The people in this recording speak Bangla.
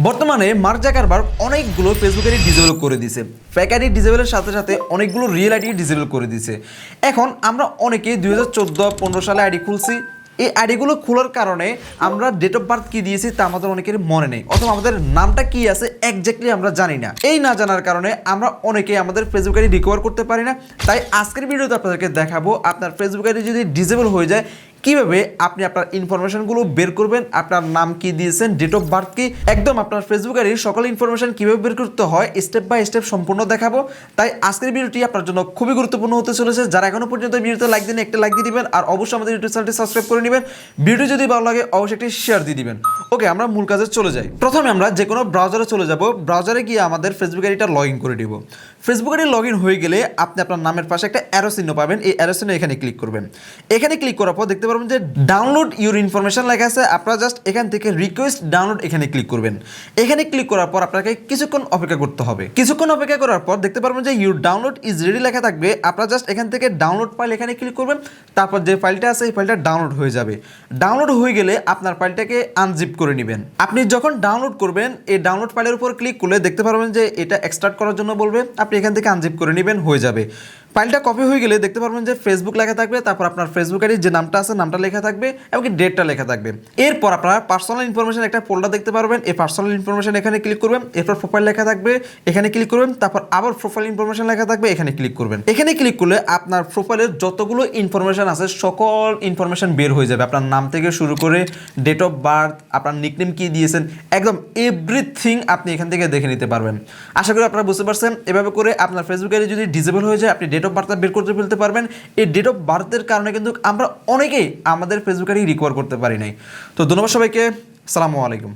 বর্তমানে মার্ক জাকারবার্গ অনেকগুলো ফেসবুক আইডি ডিসেবল করে দিয়েছে। ফেক আইডি ডিসেবলের সাথে সাথে অনেকগুলো রিয়েল আইডি ডিসেবল করে দিয়েছে। এখন আমরা অনেকে 2014-15 সালে আইডি খুলছি। এই আইডিগুলো খোলার কারণে আমরা ডেট অফ বার্থ কি দিয়েছি তা আমাদের অনেকের মনে নেই, অথবা আমাদের নামটা কি আছে এক্স্যাক্টলি আমরা জানি না। এই না জানার কারণে আমরা অনেকে আমাদের ফেসবুক আইডি রিকভার করতে পারি না। তাই আজকের ভিডিওতে আপনাদেরকে দেখাবো আপনার ফেসবুক আইডি যদি ডিসেবল হয়ে যায় কিভাবে আপনি আপনার ইনফরমেশনগুলো বের করবেন, আপনার নাম কি দিয়েছেন, ডেট অফ বার্থ কি, একদম আপনার ফেসবুক আইডির সকল ইনফরমেশন কিভাবে বের করতে হয় স্টেপ বাই স্টেপ সম্পূর্ণ দেখাবো। তাই আজকের ভিডিওটি আপনার জন্য খুবই গুরুত্বপূর্ণ হতে চলেছে। যারা এখনো পর্যন্ত ভিডিওতে লাইক দেন একটা লাইক দিয়ে দিবেন, আর অবশ্যই আমাদের ইউটিউব চ্যানেলটি সাবস্ক্রাইব করে নেবেন। ভিডিও যদি ভালো লাগে অবশ্যই একটি শেয়ার দিয়ে দিবেন। ওকে, আমরা মূল কাজে চলে যাই। প্রথমে আমরা যে কোনো ব্রাউজারে চলে যাব। ব্রাউজারে গিয়ে আমাদের ফেসবুক আইডিটা লগ ইন করে দিব। ফেসবুক আইডি লগ ইন হয়ে গেলে আপনি আপনার নামের পাশে একটা অ্যারো চিহ্ন পাবেন। এই অ্যারো চিহ্ন এখানে ক্লিক করবেন। এখানে ক্লিক করার পর দেখতে পারবেন যে ডাউনলোড ইউর ইনফরমেশন লেখা আছে। আপনারা জাস্ট এখান থেকে রিকোয়েস্ট ডাউনলোড এখানে ক্লিক করবেন। এখানে ক্লিক করার পর আপনাকে কিছুক্ষণ অপেক্ষা করতে হবে। কিছুক্ষণ অপেক্ষা করার পর দেখতে পারবেন যে ইউর ডাউনলোড ইজ রেডি লেখা থাকবে। আপনারা জাস্ট এখান থেকে ডাউনলোড ফাইল এখানে ক্লিক করবেন। তারপর যে ফাইলটা আছে এই ফাইলটা ডাউনলোড হয়ে যাবে। ডাউনলোড হয়ে গেলে আপনার ফাইলটাকে আনজিপ করে নেবেন। আপনি যখন ডাউনলোড করবেন এই ডাউনলোড ফাইলের উপর ক্লিক করলে দেখতে পারবেন যে এটা এক্সট্রাক্ট করার জন্য বলবে। আপনি এখান থেকে আনজিপ করে নেবেন, হয়ে যাবে। ফাইলটা কপি হয়ে গেলে দেখতে পারবেন যে ফেসবুক লেখা থাকবে। তারপর আপনার ফেসবুক আইডির যে নামটা আছে নামটা লেখা থাকবে, এমনকি ডেটটা লেখা থাকবে। এরপর আপনার পার্সোনাল ইনফরমেশন একটা ফোল্ডার দেখতে পারবেন। এই পার্সোনাল ইনফরমেশন এখানে ক্লিক করবেন। এরপর প্রোফাইল লেখা থাকবে, এখানে ক্লিক করবেন। তারপর আবার প্রোফাইল ইনফরমেশন লেখা থাকবে, এখানে ক্লিক করবেন। এখানে ক্লিক করলে আপনার প্রোফাইলের যতগুলো ইনফরমেশন আছে সকল ইনফরমেশন বের হয়ে যাবে। আপনার নাম থেকে শুরু করে ডেট অফ বার্থ, আপনার নিকনেম কি দিয়েছেন, একদম এভরিথিং আপনি এখান থেকে দেখে নিতে পারবেন। আশা করি আপনারা বুঝতে পারছেন। এভাবে করে আপনার ফেসবুক আইডি যদি ডিসেবল হয়ে যায় আপনি ডেট অফ বার্থটা বের করতে ফেলতে পারবেন। এই ডেট অফ বার্থের কারণে কিন্তু আমরা অনেকেই আমাদের ফেসবুক আইডি রিকভার করতে পারি নাই। তো ধন্যবাদ সবাইকে। আসসালামু আলাইকুম।